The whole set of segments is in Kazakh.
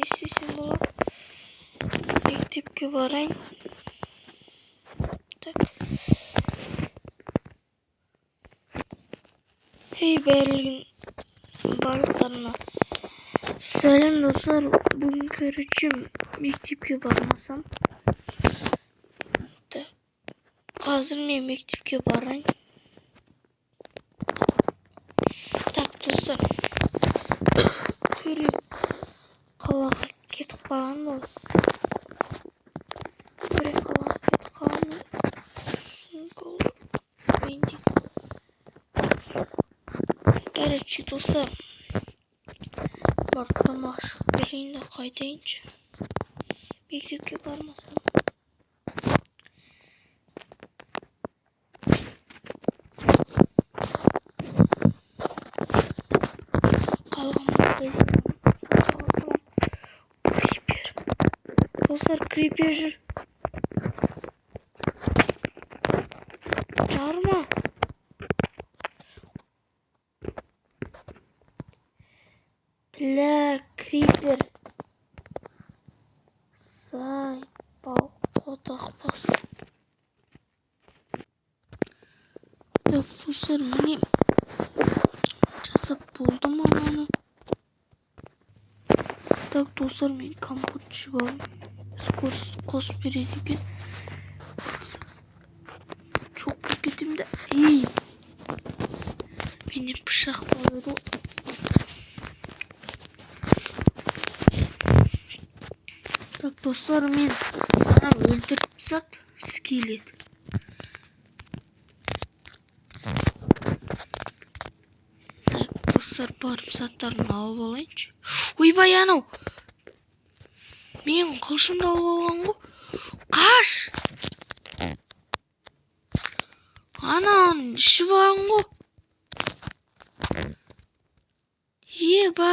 істесем болады? Мектепке барайын. Так. Барлықтарына сәлем достар. Бүгін көріп мектепке бармасам. Так. Қазір мен мектепке барайын. Так достар. Көріп қалаға кетіп қалған бол. Короче, достар, бар тамақ ішіп келейін де қайтайыншы. Мектепке бармасам. Қалған крипер. Достар, крипер жүр. Жарма. Бля, крипер. Сай, бал, қотақ бас. Так, достар, міне жасап болдым ананы. Так, достар, мен компот ішіп алайын. Скорость қосып береді екен. Çok kötüyüm de. Benim bıçak var. Так, достар, мен өлтіріп сат скелет. Так, достар, барып заттарын алып алайыншы. Ойбай, анау. Мен қылшымды алып алған ғой. Қаш! Анан ішіп алған ғой. Еба!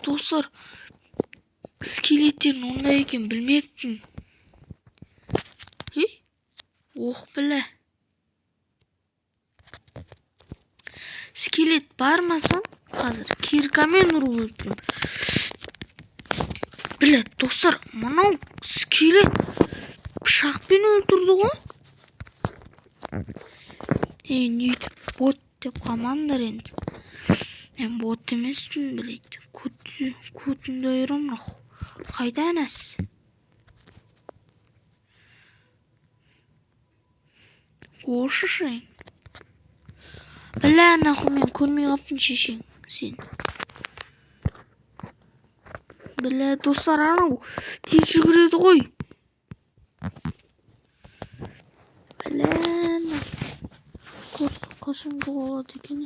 Достар, скелеттерін ондай екен білмеппін. Оқ біле. Скелет бармасам, қазір киркамен ұрып өлтірем. Біле, достар, мынау скелет пышақпен өлтірді ғой. Нейтіп бот деп қамандар енді. Мен бот емеспін, білейді. Көтінді айырам наху. Қайда әнәс? Ошы шайын. Білә наху, мен көрмей қаптың шешең сен. Білә, достар, анау тез жүгіреді ғой. Білә наху. Қашын жоғалады екен.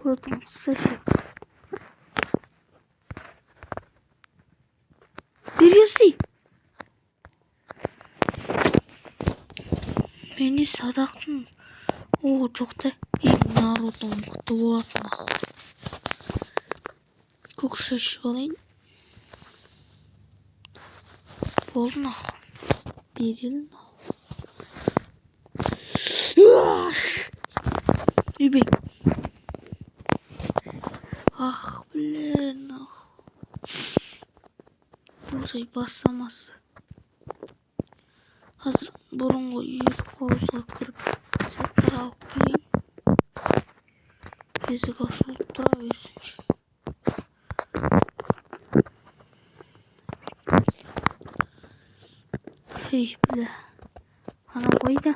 Көрдің сәлем. Бересі. Мені садақтың. О, жоқта. Наруто мықты болады наху. Көкше ішіп алайын. Болды наху. Берелі наху. Үйбей. Ах, блин, наху. Осай басамасы. Қазір бұрынғы екі қауызға кіріп заттар алып келейін. Есік ашылып тұра берсінші. Бля. Ана қайда?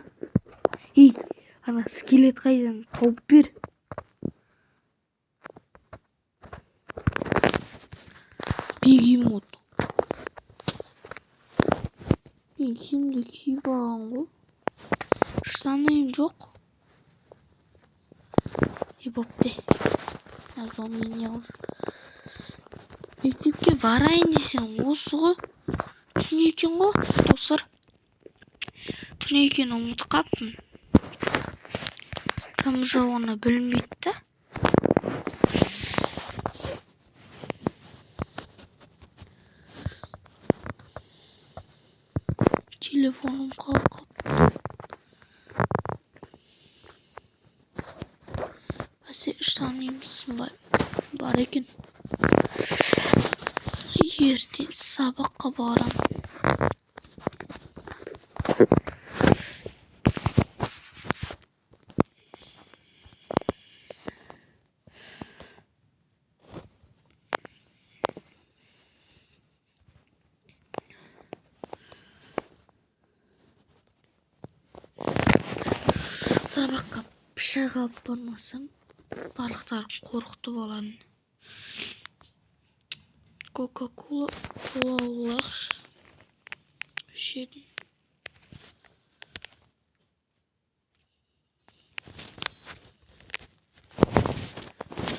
Ана скелет қайдан? Тауып бер. Бегемот. Мен киімді киіп алған ғой. Штаным жоқ. Бопты. Азонмен не қылшы. Мектепке барайын десең осы ғой. Түн екен ғой, достар. Түн екен ұмытып қаптым. Тамыз жауғаны білмейді да. Telefonum kalkıp. Basi işlemeymişsin var ekin. Yerden sabakka baram. Sabakka pişak alıp barmasam balıklar korktu bolan. Coca-Cola olarak şeydim.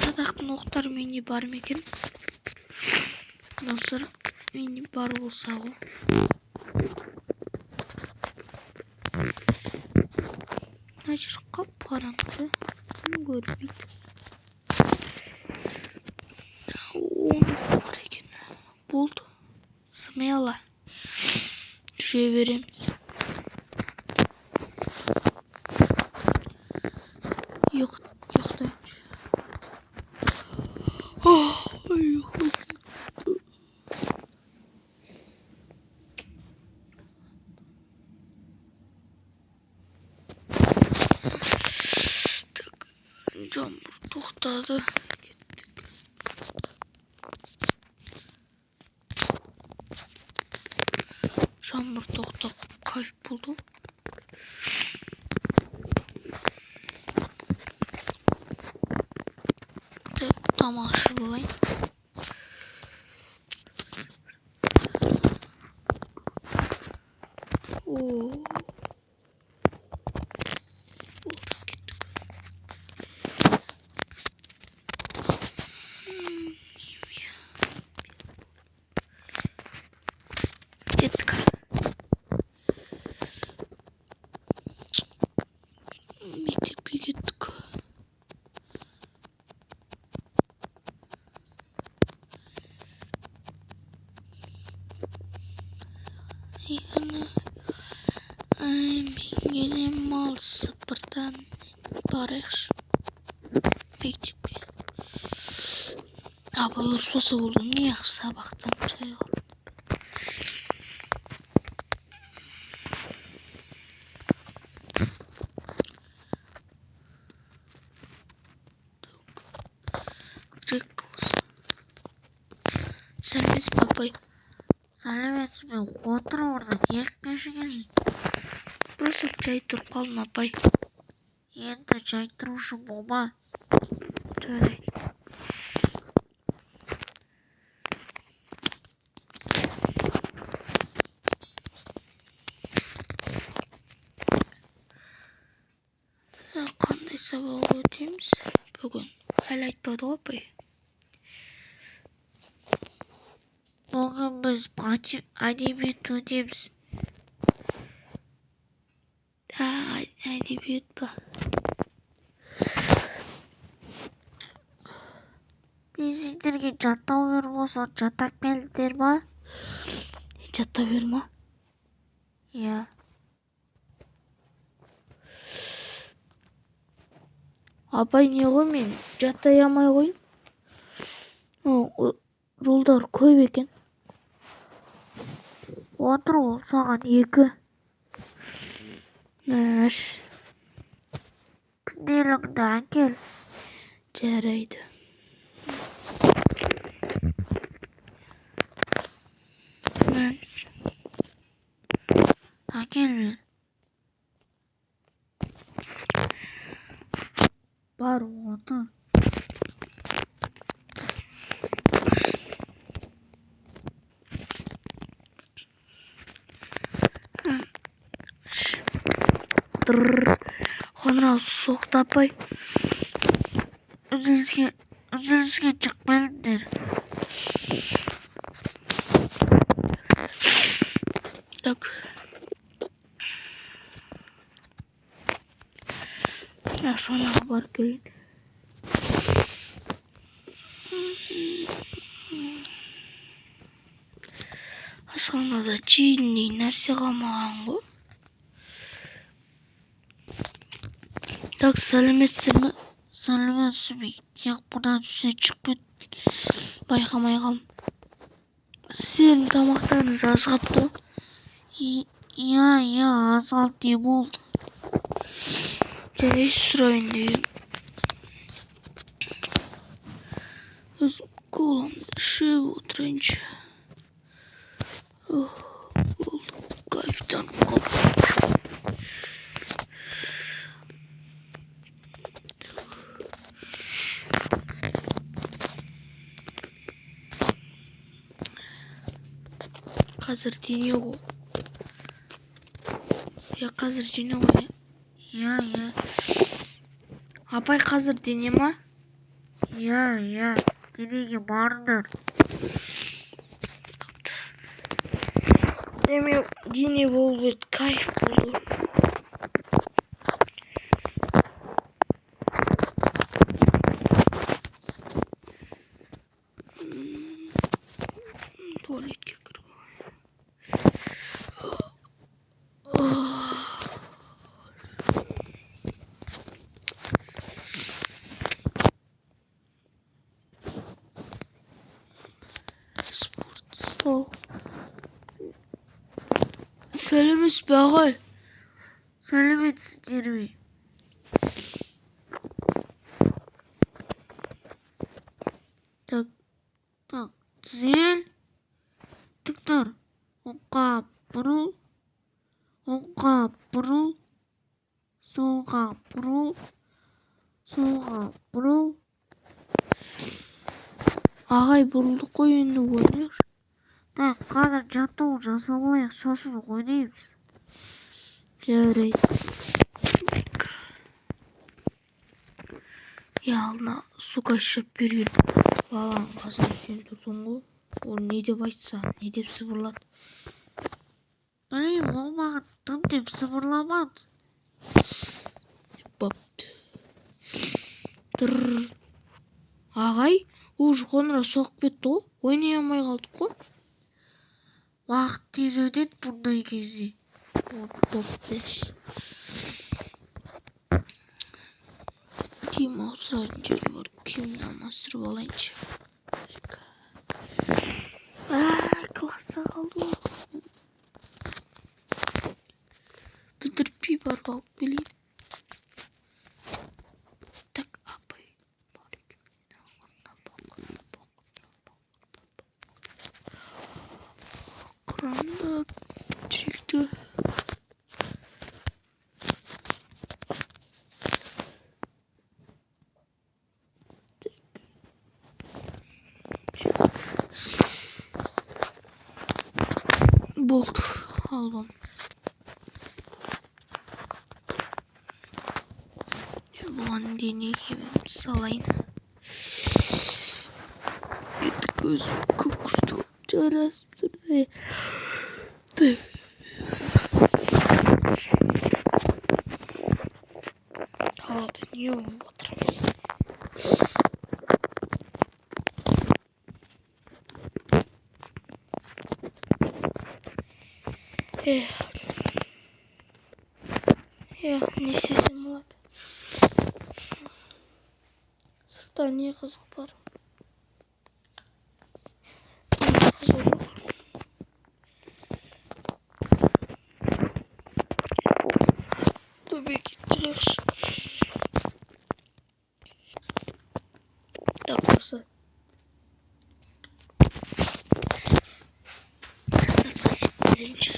Sadaqtın oqtar meni bar mekin. Dostlar meni bar bolsa o. Najır qap-qarаңғы. Görmeydim. Onu var ekin. Buldu. Sımıyala. Düşeye veremiz. Yok da. Yok. Camur toxtadı. Camur toxtab kayıp buldu. Tamaşa bulayım. Oo. Gittik. Mektep'e gittik. Yani benim mal sıfırdan barış. Mektep'e. Abi ursası oldu. Niye sabahtan şey oldu? Servis babay. Salam etme. Otur orada. Yaklaşık. Burası çay turup kalma bay. Енді çay turuşu baba. Şöyle. Qanday sabaq o'tamiz bugun? Hali aytmadi opay. Bugün biz edebiyat o'tamiz. Edebiyat bu. Bizlerge jata vermasa jatak beldir mi? Jata verme. Ya. Abay ne koymayın? Jata yamay koyun. Ruldar koy eкен. Otur ol sağan 2. Мәш. Күнделігді әкел. Жарайды. Мәш. Әкел мен. Бар оны. Sonra soğuktapay. Üzülüzge çıkmalıdır. Yok. Ya sonra haber gelin. асханада жейтіндей нәрсе қалмаған ғой. Так, сәлеметсіз бе? Сәлеметсіз бе? Тек бұдан түсіне шығып кеттік. Байқамай қалдым. Сенің тамақтарыңыз аз қалыпты ғой? Иә, аз қалды не болды? Жай сұрайын дегем. Өзім коламды ішіп отырайыншы. Болды, кайфтанып қалдым. Қазір дене ғой. Қазір дене ғой. Иә. Апай қазір дене ма? Иә. Денеге барыңдар. Дене болып еді, кайф болды. Туалетке кіріп спорт. Сәлеметсіз бе ағай? Сәлеметсіздер ме? Так, тізел. Тіктір. Оңға бұрыл. Солға бұрыл. Ағай, бұрылдық қой, енді ойнайықшы. Так, қазір жаттығу жасап алайық, сосын ойнаймыз. Жарайды. Алдына сука ішіп берген баланың қасына сен тұрдың ғой. Ол не деп айтса, не деп сыбырлады? Білмеймін, ол маған тым деп сыбырламады. Бапты. Ағай, ол қоңырау соғып кетті ғой. Ойнай алмай қалдық қой. Уақыт тез өтеді бұндай кезде. Бапты. Киім ауыстыратын жерге барып киімді алмастырып алайыншы. Класса қалды ғой. Бітірпей барып алып келейін. Так, апай. Құрандап жүректі. Болды, албам. Бұған денеге салайын. Еті көзім көп күшті жарасып тұрды. Қалады, не болып отыр? Не істесем болады? Сыртта не қызық бар? Төбеге тұрайықшы. Так, болса. Сыртқа сипкелейінші.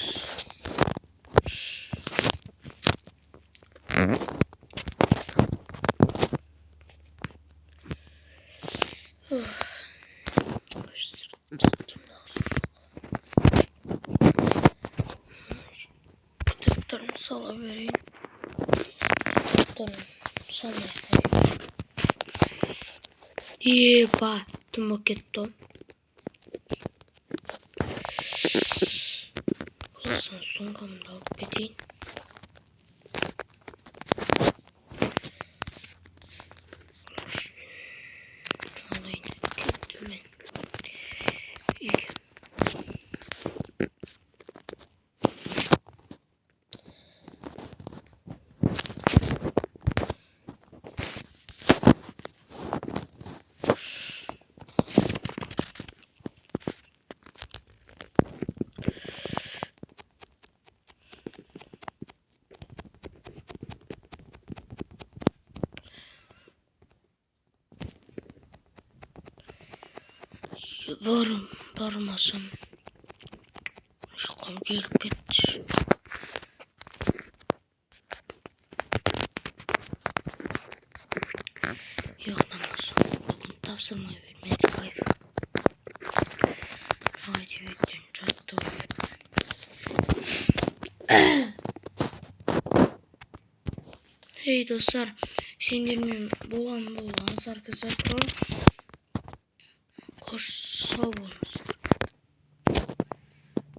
Kütüklerimi sala vereyim. Kütüklerimi sala vereyim. Battım o kettim. Klasın sonramını da alıp gideyim. бармасам. Шыққым келіп кетті. Ұйықтамасам. Бүгін тапсырмай бермеді кайф. Әдебиеттен жаттау. Ей достар, сендермен болған бұл Ансар кісі қош сау болыңыз.